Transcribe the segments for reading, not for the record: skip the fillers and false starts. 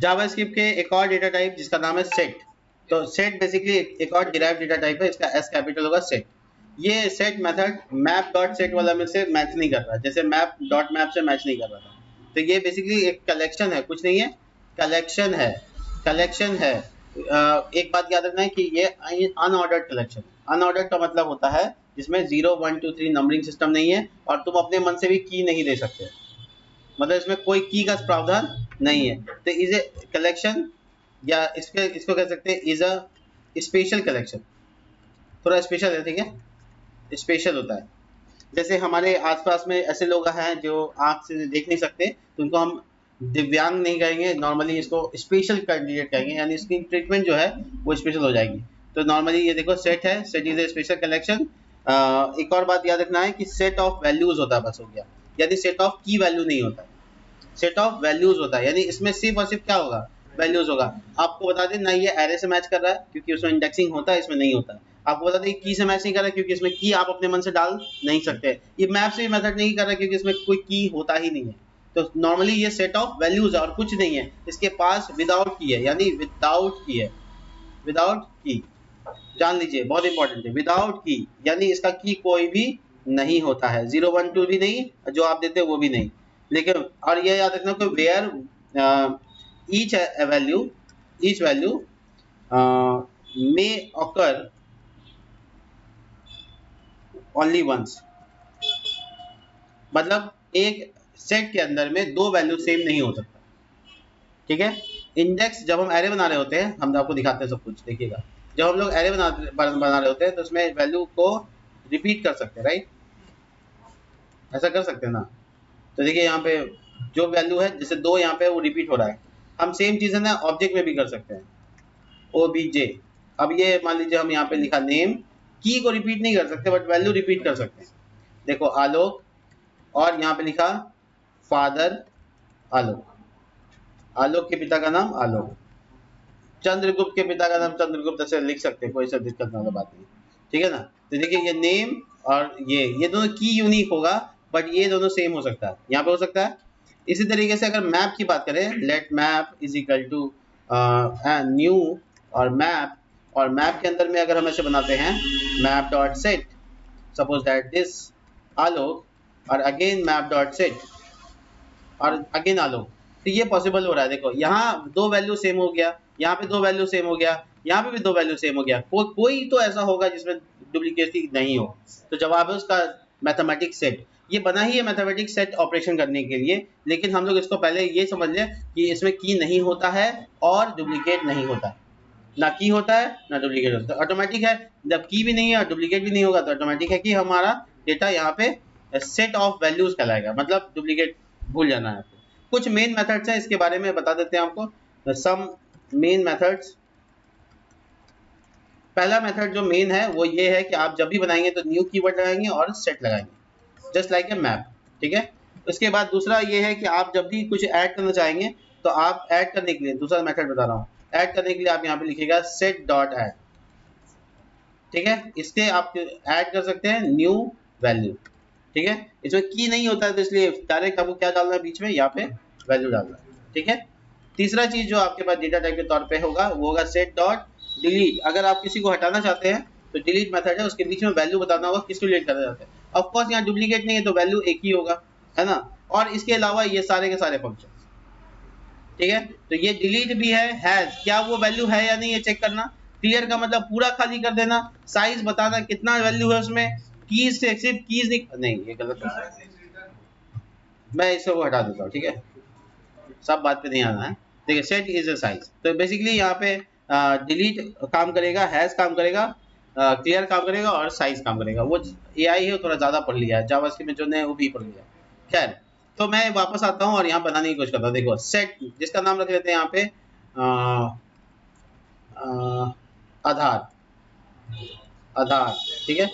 JavaScript के एक और डेटा टाइप जिसका नाम है सेट। तो सेट बेसिकली एक और डिराइव डेटा टाइप है, इसका एस कैपिटल होगा सेट। ये set method map dot set वाला में से मैच नहीं कर रहा, जैसे मैप डॉट मैप से मैच नहीं कर रहा था। तो ये बेसिकली एक कलेक्शन है, कुछ नहीं है, कलेक्शन है, कलेक्शन है। एक बात याद रखना है कि ये अनऑर्डर्ड कलेक्शन। अनऑर्डर्ड का मतलब होता है जिसमें 0 1 2 3 नंबरिंग सिस्टम नहीं है और तुम अपने मन से भी की नहीं दे सकते, मतलब इसमें कोई की का प्रावधान नहीं है। तो इज ए कलेक्शन, या इसको कह सकते हैं इज अ स्पेशल कलेक्शन। थोड़ा स्पेशल है, ठीक है, स्पेशल होता है। जैसे हमारे आसपास में ऐसे लोग हैं जो आंख से देख नहीं सकते, तो उनको हम दिव्यांग नहीं कहेंगे, नॉर्मली इसको स्पेशल कैंडिडेट कहेंगे, यानी इसकी ट्रीटमेंट जो है वो स्पेशल हो जाएगी। तो नॉर्मली ये देखो सेट है, set is a special collection. एक और बात याद रखना है कि सेट ऑफ वैल्यूज होता है, बस हो गया, यानी सेट ऑफ की वैल्यू नहीं होता है, सेट ऑफ वैल्यूज होता है, यानी इसमें सिर्फ और सिर्फ क्या होगा, वैल्यूज होगा। आपको बता दें ना, ये एरे से मैच कर रहा है क्योंकि उसमें इंडेक्सिंग होता है, इसमें नहीं होता है। आपको बता दें की से मैच नहीं कर रहा है क्योंकि इसमें की आप अपने मन से डाल नहीं सकते। ये मैप से भी मेथड नहीं कर रहा है क्योंकि इसमें कोई की होता ही नहीं है। तो नॉर्मली ये सेट ऑफ वैल्यूज है और कुछ नहीं है, इसके पास विदाउट की है, यानी विदाउट की है, विदाउट की, जान लीजिए बहुत इंपॉर्टेंट है, विदाउट की यानी इसका की कोई भी नहीं होता है, 0 1 2 भी नहीं, जो आप देते हैं वो भी नहीं। लेकिन और ये याद रखना कि where each value, each value may occur only once, मतलब एक सेट के अंदर में दो वैल्यू सेम नहीं हो सकता, ठीक है। इंडेक्स जब हम एरे बना रहे होते हैं, हम आपको दिखाते हैं सब कुछ, देखिएगा। जब हम लोग एरे बना रहे होते हैं तो उसमें वैल्यू को रिपीट कर सकते हैं, राइट, ऐसा कर सकते हैं ना। तो देखिए यहाँ पे जो वैल्यू है, जैसे 2 यहाँ पे वो रिपीट हो रहा है, हम सेम चीज़ है ना ऑब्जेक्ट में भी कर सकते हैं, OBJ। अब ये मान लीजिए हम यहाँ पे लिखा नेम, की को रिपीट नहीं कर सकते बट वैल्यू रिपीट कर सकते हैं। देखो आलोक, और यहाँ पे लिखा फादर आलोक, आलोक के पिता का नाम आलोक, चंद्रगुप्त के पिता का नाम चंद्रगुप्त, ऐसे लिख सकते हैं, कोई सा दिक्कत वाला बात नहीं, ठीक है ना। तो देखिए ये नेम और ये दोनों की यूनिक होगा, बट ये दोनों सेम हो सकता है, यहाँ पे हो सकता है। इसी तरीके से अगर मैप की बात करें, let map is equal to new और मैप, और मैप के अंदर में अगर हम ऐसे बनाते हैं map dot set, suppose that this Alok, और अगेन मैप डॉट सेट और अगेन आलोक, तो ये पॉसिबल हो रहा है। देखो यहाँ दो वैल्यू सेम हो गया, यहाँ पे दो वैल्यू सेम हो गया, यहाँ पे भी दो वैल्यू सेम हो गया, कोई तो ऐसा होगा जिसमें डुप्लीकेसी नहीं हो। तो जवाब है उसका मैथमेटिक्स सेट। ये बना ही है मैथमेटिक्स सेट ऑपरेशन करने के लिए, लेकिन हम लोग इसको पहले ये समझ लें कि इसमें की नहीं होता है और डुप्लीकेट नहीं होता है, ना की होता है ना डुप्लीकेट होता है, ऑटोमेटिक है। जब की भी नहीं है और डुप्लीकेट भी नहीं होगा तो ऑटोमेटिक है कि हमारा डेटा यहाँ पे सेट ऑफ वैल्यूज कहलाएगा, मतलब डुप्लीकेट भूल जाना है आपको। कुछ मेन मेथड्स हैं, इसके बारे में बता देते हैं आपको, सम मेन मेथड्स। पहला मेथड जो मेन है वो ये है कि आप जब भी बनाएंगे तो न्यू कीवर्ड लगाएंगे और सेट लगाएंगे, जस्ट लाइक ए मैप, ठीक है। उसके बाद दूसरा ये है कि आप जब भी कुछ ऐड करना चाहेंगे तो आप ऐड करने के लिए, दूसरा मेथड बता रहा हूँ, ऐड करने के लिए आप यहाँ पे लिखिएगा सेट डॉट ऐड, ठीक है। इससे आप ऐड कर सकते हैं न्यू वैल्यू, ठीक है। इसमें की नहीं होता है तो इसलिए डायरेक्ट आपको क्या डालना है बीच में, यहाँ पे वैल्यू डालना है, ठीक है। तीसरा चीज जो आपके पास डेटा टाइप के तौर पे होगा वो होगा सेट डॉट डिलीट। अगर आप किसी को हटाना चाहते हैं तो डिलीट मेथड है, उसके बीच में वैल्यू बताना होगा किसको डिलीट करना चाहते हैं। ऑफ कोर्स यहाँ डुप्लीकेट नहीं है तो वैल्यू एक ही होगा, है ना। और इसके अलावा ये सारे के सारे फंक्शन, ठीक है। तो ये डिलीट भी है, हैज, क्या वो वैल्यू है या नहीं ये चेक करना। क्लियर का मतलब पूरा खाली कर देना, साइज बताना कितना वैल्यू है उसमें, कीज से सिर्फ कीज नहीं, ये गलत है, मैं इसको हटा देता हूँ, ठीक है। सब बात पे नहीं आना है। देखिए सेट इज अ साइज, तो बेसिकली यहाँ पे डिलीट काम करेगा, हैज काम करेगा, क्लियर काम करेगा और साइज काम करेगा। वो एआई है, वो थोड़ा ज्यादा पढ़ लिया है, जावास्क्रिप्ट में जो नहीं वो भी पढ़ लिया। खैर, तो मैं वापस आता हूँ और यहाँ बनाने की कोशिश करता हूँ। देखो सेट, जिसका नाम रख लेते हैं यहाँ पे आधार, आधार, ठीक है।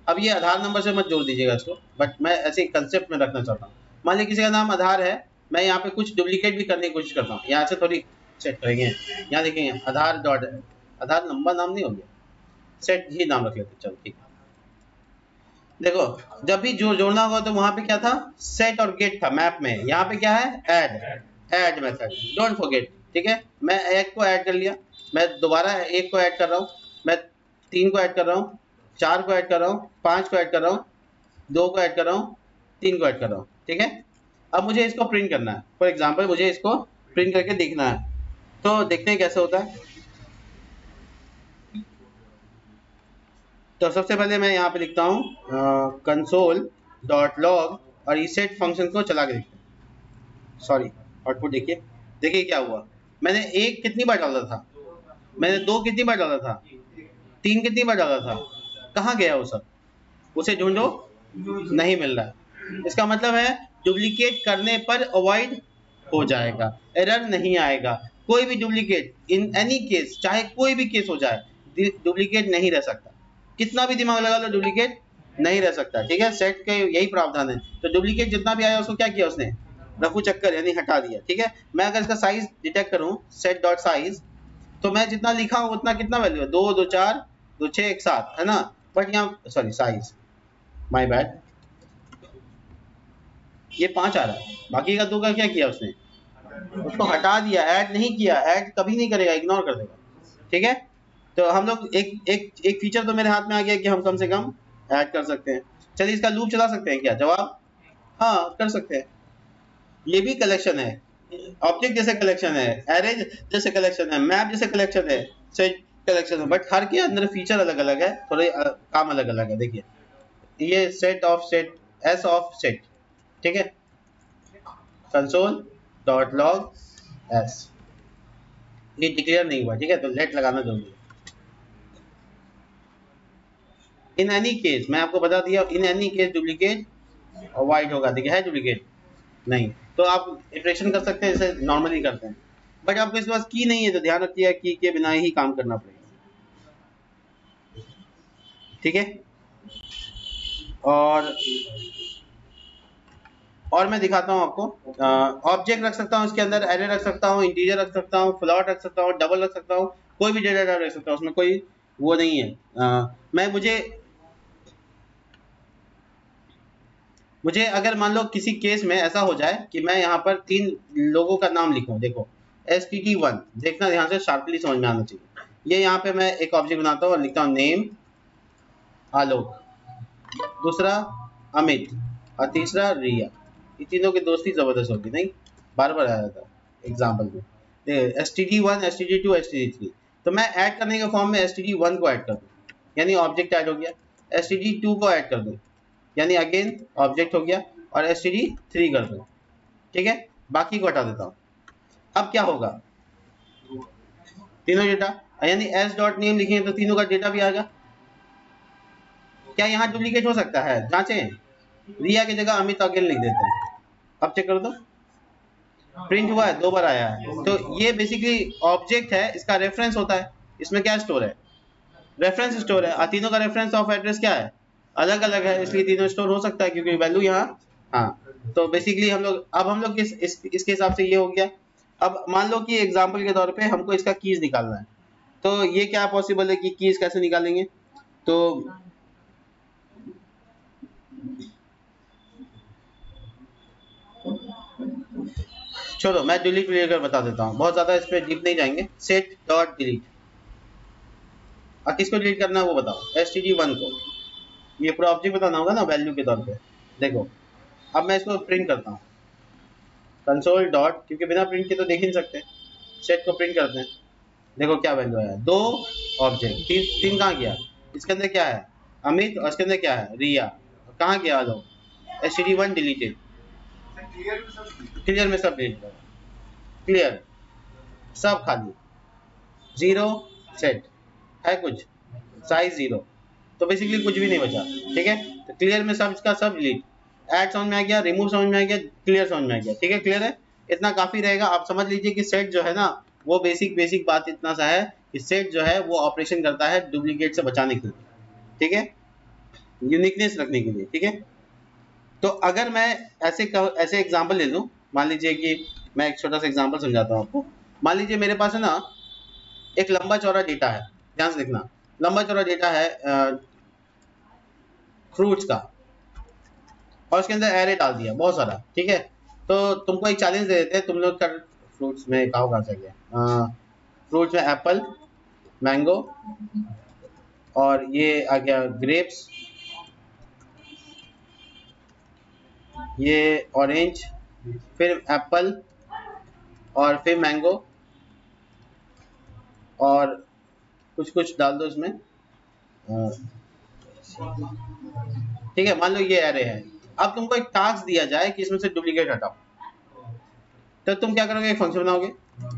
अब ये आधार नंबर से मत जोड़ दीजिएगा इसको, बट मैं ऐसे कंसेप्ट में रखना चाहता हूँ। मान लीजिए किसी का नाम आधार है, मैं यहाँ पे कुछ डुप्लीकेट भी करने की कोशिश करता हूँ, यहाँ से थोड़ी सेट करेंगे, यहाँ देखेंगे आधार डॉट, आधार नंबर नाम नहीं हो गया, सेट ही नाम रख लेते, चलो ठीक है। देखो जब भी जोड़ना होगा तो वहां पे क्या था, सेट और गेट था मैप में, यहाँ पे क्या है add, add method, don't forget. ठीक है, मैं एक को ऐड कर लिया, मैं दोबारा एक को ऐड कर रहा हूँ, मैं 3 को ऐड कर रहा हूँ, 4 को ऐड कर रहा हूँ, 5 को ऐड कर रहा हूँ, 2 को ऐड कर रहा हूँ, 3 को ऐड कर रहा हूँ। ठीक है, अब मुझे इसको प्रिंट करना है। फॉर एग्जाम्पल मुझे इसको प्रिंट करके देखना है, तो देखते हैं कैसे होता है। तो सबसे पहले मैं यहाँ पे लिखता हूँ console.log और reset फंक्शन को चला के देखते हैं। सॉरी, आउटपुट देखिए, देखिए क्या हुआ। मैंने एक कितनी बार डाला था, मैंने 2 कितनी बार डाला था, 3 कितनी बार डाला था, कहाँ गया वो सब, उसे ढूंढो, नहीं मिल रहा है। इसका मतलब है डुप्लीकेट करने पर अवॉइड हो जाएगा, एरर नहीं आएगा। कोई भी डुप्लीकेट इन एनी केस, चाहे कोई भी केस हो जाए, डुप्लीकेट नहीं रह सकता। कितना भी दिमाग लगा लो, डुप्लीकेट नहीं रह सकता। ठीक है, सेट के यही प्रावधान है। तो डुप्लीकेट जितना भी आया उसको क्या किया उसने, रफू चक्कर यानी हटा दिया। ठीक है, मैं अगर इसका साइज डिटेक्ट करूं, सेट डॉट साइज, तो मैं जितना लिखा हूं उतना कितना वैल्यू है, 2 2 4 2 6 1 7 है ना। बट यहाँ सॉरी साइज, माय बैड, ये 5 आ रहा है, बाकी का 2 का क्या किया उसने, उसको हटा दिया, ऐड नहीं किया। ऐड कभी नहीं करेगा, इग्नोर कर देगा। ठीक है, तो हम लोग एक फीचर तो मेरे हाथ में आ गया कि हम कम से कम ऐड कर सकते हैं। चलिए इसका लूप चला सकते हैं क्या, जवाब हाँ कर सकते हैं। ये भी कलेक्शन है, ऑब्जेक्ट जैसे कलेक्शन है, एरे जैसे कलेक्शन है, मैप जैसे कलेक्शन है, सेट कलेक्शन है, बट हर के अंदर फीचर अलग अलग है, थोड़े काम अलग अलग है। देखिए ये set of set, S of set, ठीक है, कंसोल डॉट लॉग एस, ये डिक्लेयर नहीं हुआ। ठीक है, तो लेट लगाना जरूरी है। इन एनी केस, मैं आपको बता दिया, in any case duplicate avoid होगा। देखिए है डुप्लीकेट नहीं, तो आप इटरेशन कर सकते हैं जैसे नॉर्मली करते हैं। बट आपको इसके पास की नहीं है तो ध्यान रखिए की के बिना ही काम करना पड़ेगा। ठीक है, और मैं दिखाता हूँ आपको। ऑब्जेक्ट रख सकता हूँ इसके अंदर, एरे रख सकता हूँ, इंटीजर रख सकता हूँ, फ्लोट रख सकता हूँ, डबल रख सकता हूँ, कोई भी डेटा टाइप रख सकता हूँ, उसमें कोई वो नहीं है। मैं मुझे अगर मान लो किसी केस में ऐसा हो जाए कि मैं यहाँ पर 3 लोगों का नाम लिखूं, देखो STT1, देखना ध्यान से, शार्पली समझ में आना चाहिए। ये यहाँ पे मैं एक ऑब्जेक्ट बनाता हूँ और लिखता हूँ नेम आलोक, दूसरा अमित और तीसरा रिया। ये तीनों की दोस्ती जबरदस्त होगी, नहीं बार बार आया था एग्जाम्पल में। STT1 STT2 STT3, तो मैं ऐड करने के फॉर्म में STT1 को ऐड कर दूँ, यानी ऑब्जेक्ट ऐड हो गया। STT2 को ऐड कर दूँ, यानी अगेन ऑब्जेक्ट हो गया, और STD3 कर दो। ठीक है, बाकी को हटा देता हूँ। अब क्या होगा, तीनों डेटा, यानी एस डॉट नेम लिखेंगे तो तीनों का डेटा भी आएगा। क्या यहाँ डुप्लीकेट हो सकता है, जांचें, रिया की जगह अमित अगेन लिख देते हैं। अब चेक करो तो प्रिंट हुआ है, 2 बार आया है। तो ये बेसिकली ऑब्जेक्ट है, इसका रेफरेंस होता है। इसमें क्या स्टोर है, रेफरेंस स्टोर है, और तीनों का रेफरेंस ऑफ एड्रेस क्या है, अलग अलग है, इसलिए तीनों स्टोर हो सकता है क्योंकि वैल्यू यहाँ। हाँ, तो बेसिकली हम लोग इसके हिसाब से ये हो गया। अब मान लो कि एग्जांपल के तौर पे हमको इसका कीज निकालना है, तो ये क्या पॉसिबल है कि कीज कैसे निकालेंगे। तो छोड़ो, मैं डिलीट कर बता देता हूँ, बहुत ज्यादा इस पर डीप नहीं जाएंगे। सेट डॉट डिलीट, और किसको डिलीट करना है वो बताओ, STD1 को। ये पूरा ऑब्जेक्ट बताना होगा ना वैल्यू के तौर पे। देखो अब मैं इसको प्रिंट करता हूँ, कंसोल डॉट, क्योंकि बिना प्रिंट के तो देख ही नहीं सकते, सेट को प्रिंट करते हैं। देखो क्या वैल्यू आया, 2 ऑब्जेक्ट, 3 कहाँ गया, इसके अंदर क्या है अमित, और इसके अंदर क्या है रिया, कहाँ गया लो, STD1 डिलीटेड, क्लियर में सब डिलीट करो, क्लियर सब खाली, 0 सेट है कुछ, साइज 0, तो बेसिकली कुछ भी नहीं बचा। ठीक है, तो क्लियर में सब इसका सब डिलीट, ऐड समझ में आ गया, रिमूव समझ में आ गया, क्लियर समझ में आ गया। ठीक है, क्लियर है, इतना काफी रहेगा। आप समझ लीजिए कि सेट जो है ना, वो बेसिक बात इतना सा है कि सेट जो है वो ऑपरेशन करता है डुप्लीकेट से बचाने के लिए, ठीक है, यूनिकनेस रखने के लिए। ठीक है, तो अगर मैं ऐसे एग्जाम्पल ले लूँ, मान लीजिए कि मैं एक छोटा सा एग्जाम्पल समझाता हूँ आपको। मान लीजिए मेरे पास है ना एक लंबा चौड़ा डेटा है, ध्यान से देखना, लंबा चौड़ा डेटा है फ्रूट्स का, और उसके अंदर एरे डाल दिया बहुत सारा। ठीक है, तो तुमको एक चैलेंज दे देते हैं, तुम लोग कर फ्रूट्स में कहाँ से गया, फ्रूट्स में एप्पल, मैंगो, और ये आ गया ग्रेप्स, ये ऑरेंज, फिर एप्पल, और फिर मैंगो, और कुछ कुछ डाल दो इसमें। ठीक है, मान लो ये एरे है। अब तुमको एक टास्क दिया जाए कि इसमें से डुप्लीकेट हटाओ, तो तुम क्या करोगे, एक फंक्शन बनाओगे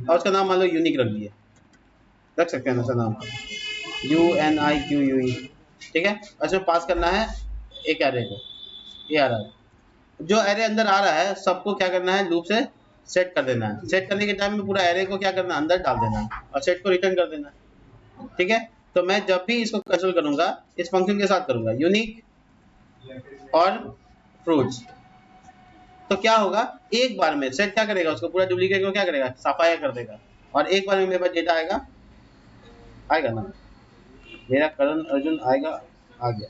और उसका नाम मान लो यूनिक रख दिए, रख सकते हैं ना नाम, UNIQUE। ठीक है, उसमें पास करना है एक एरे को, ये आ रहा है। जो एरे अंदर आ रहा है सबको क्या करना है, लूप से सेट कर देना है। सेट करने के टाइम में पूरा एरे को क्या करना है, अंदर डाल देना है और सेट को रिटर्न कर देना है। ठीक है, तो मैं जब भी इसको कंसोल करूंगा इस फंक्शन के साथ करूंगा, यूनिक और फ्रूट्स, तो क्या होगा, एक बार में सेट क्या करेगा, उसको पूरा डुप्लीकेट को क्या करेगा, सफाया कर देगा, और एक बार में मेरे पास डेटा आएगा, आएगा ना, मेरा करण अर्जुन आएगा, आ गया।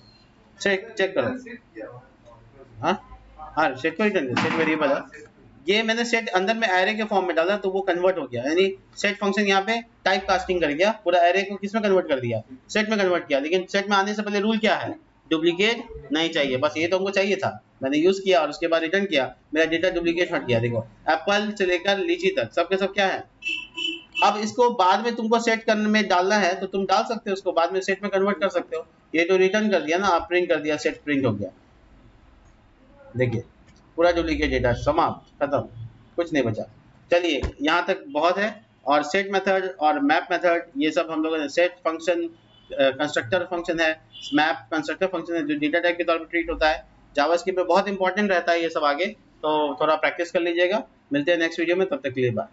चेक चेक करो। हाँ हाँ, सेट को रिटर्न सेट वेरिएबल है, ये मैंने सेट अंदर में एरे के फॉर्म में डाला तो वो कन्वर्ट हो गया, यानी सेट फंक्शन यहाँ पे टाइप कास्टिंग कर गया, पूरा एरे को किस में कन्वर्ट कर दिया, सेट में कन्वर्ट किया। लेकिन सेट में आने से पहले रूल क्या है, डुप्लीकेट नहीं चाहिए, बस ये तो हमको चाहिए था, मैंने यूज किया और उसके बाद रिटर्न किया, मेरा डेटा डुप्लीकेट हट गया। देखो एप्पल से लेकर लीची तक सब के सब क्या है। अब इसको बाद में तुमको सेट करने में डालना है तो तुम डाल सकते हो, उसको बाद में सेट में कन्वर्ट कर सकते हो। ये तो रिटर्न कर दिया ना, आप प्रिंट कर दिया, सेट प्रिंट हो गया। देखिए पूरा डुप्लीकेट डेटा समाप्त, खत्म, कुछ नहीं बचा। चलिए यहाँ तक बहुत है। और सेट मेथड और मैप मेथड ये सब हम लोगों ने, सेट फंक्शन कंस्ट्रक्टर फंक्शन है, मैप कंस्ट्रक्टर फंक्शन है जो डेटा टाइप के तौर पर ट्रीट होता है, जावास्क्रिप्ट में बहुत इंपॉर्टेंट रहता है ये सब आगे, तो थोड़ा प्रैक्टिस कर लीजिएगा। मिलते हैं नेक्स्ट वीडियो में, तब तक के लिए बाय।